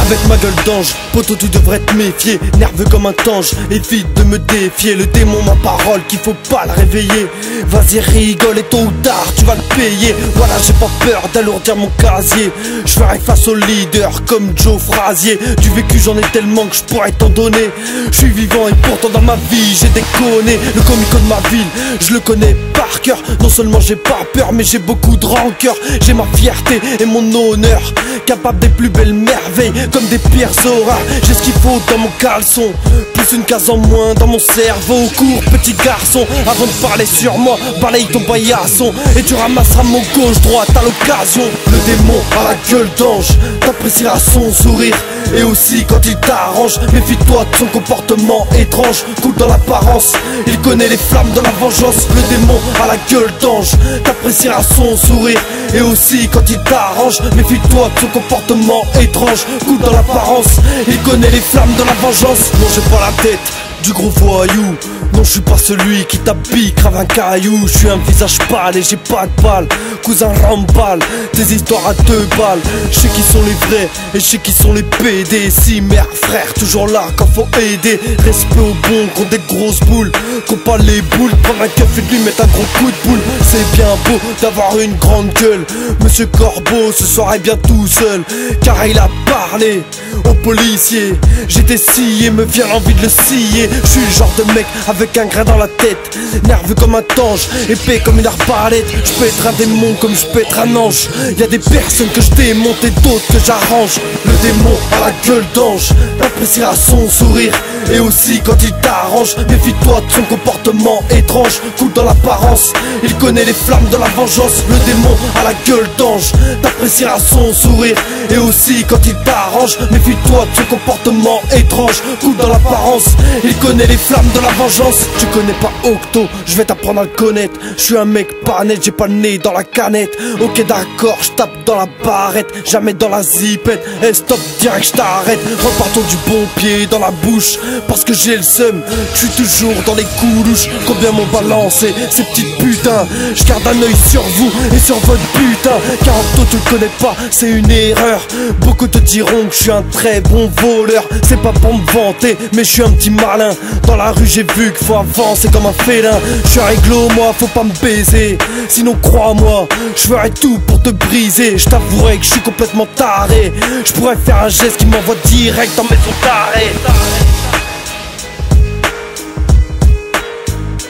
Avec ma gueule d'ange, poto tu devrais te méfier. Nerveux comme un tange, évite de me défier. Le démon ma parole qu'il faut pas le réveiller. Vas-y rigole et tôt ou tard tu vas le payer. Voilà j'ai pas peur d'alourdir mon casier. Je ferai face au leader comme Joe Frazier. Du vécu j'en ai tellement que je pourrais t'en donner. Je suis vivant et pourtant dans ma vie j'ai déconné. Le comico de ma ville, je le connais par cœur. Non seulement j'ai pas peur mais j'ai beaucoup de rancœur. J'ai ma fierté et mon honneur, capable des plus belles merveilles comme des pires horreurs. J'ai ce qu'il faut dans mon caleçon, plus une case en moins dans mon cerveau. Cours petit garçon, avant de parler sur moi, balaye ton paillasson et tu ramasseras mon gauche-droite à l'occasion. Le démon a la gueule d'ange, t'apprécieras son sourire. Et aussi quand il t'arrange, méfie-toi de son comportement étrange. Cool dans l'apparence, il connaît les flammes de la vengeance. Le démon a la gueule d'ange, t'apprécieras son sourire. Et aussi quand il t'arrange, méfie-toi de son comportement étrange. Cool dans l'apparence, il connaît les flammes de la vengeance. Non j'ai pas la tête du gros voyou, non je suis pas celui qui t'habille crave un caillou. Je suis un visage pâle et j'ai pas de balle. Cousin rambale, des histoires à 2 balles. Je sais qui sont les vrais et je sais qui sont les PD. Si mère frère toujours là quand faut aider. Respect aux bons contre des grosses boules, qu'on pas les boules. Prendre un keuf et lui mettre un gros coup de boule. C'est bien beau d'avoir une grande gueule. Monsieur Corbeau ce soir est bien tout seul, car il a parlé au policier. J'étais scié, me vient l'envie de le scier. Je suis le genre de mec avec un grain dans la tête, nerveux comme un tange, épais comme une arbalète. Je peux être un démon comme je peux être un ange. Y'a des personnes que je démonte et d'autres que j'arrange. Le démon a la gueule d'ange, t'apprécieras son sourire. Et aussi quand il t'arrange, méfie-toi de son comportement étrange. Cool dans l'apparence, il connaît les flammes de la vengeance. Le démon a la gueule d'ange, t'apprécieras son sourire. Et aussi quand il t'arrange, méfie-toi de son comportement étrange. Cool dans l'apparence, il connaît les flammes de la vengeance. Tu connais pas Octo, je vais t'apprendre à le connaître. Je suis un mec pas net, j'ai pas le nez dans la canette. Ok d'accord, je tape dans la barrette, jamais dans la zipette. Eh stop, direct je t'arrête. Repartons du bon pied dans la bouche, parce que j'ai le seum, je suis toujours dans les coups louches. Combien m'ont balancé ces petites putains. Je garde un œil sur vous et sur votre putain, car Octo tu le connais pas, c'est une erreur. Beaucoup te diront que je suis un très bon voleur. C'est pas pour me vanter, mais je suis un petit malin. Dans la rue j'ai vu qu'il faut avancer comme un félin. Je suis un réglo moi, faut pas me baiser, sinon crois-moi, je ferai tout pour te briser. Je t'avouerai que je suis complètement taré. Je pourrais faire un geste qui m'envoie direct en maison d'arrêt.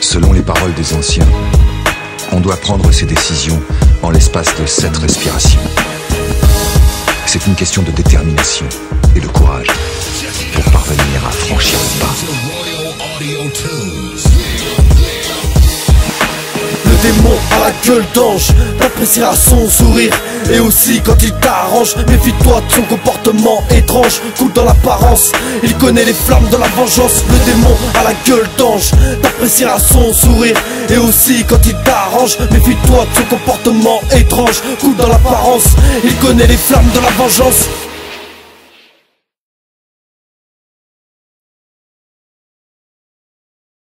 Selon les paroles des anciens, on doit prendre ses décisions en l'espace de 7 respirations. C'est une question de détermination et de courage pour parvenir à franchir le pas. Le démon a la gueule d'ange, t'apprécieras son sourire. Et aussi quand il t'arrange, méfie-toi de son comportement étrange. Cool dans l'apparence, il connaît les flammes de la vengeance. Le démon a la gueule d'ange, t'apprécieras son sourire. Et aussi quand il t'arrange, méfie-toi de son comportement étrange. Cool dans l'apparence, il connaît les flammes de la vengeance.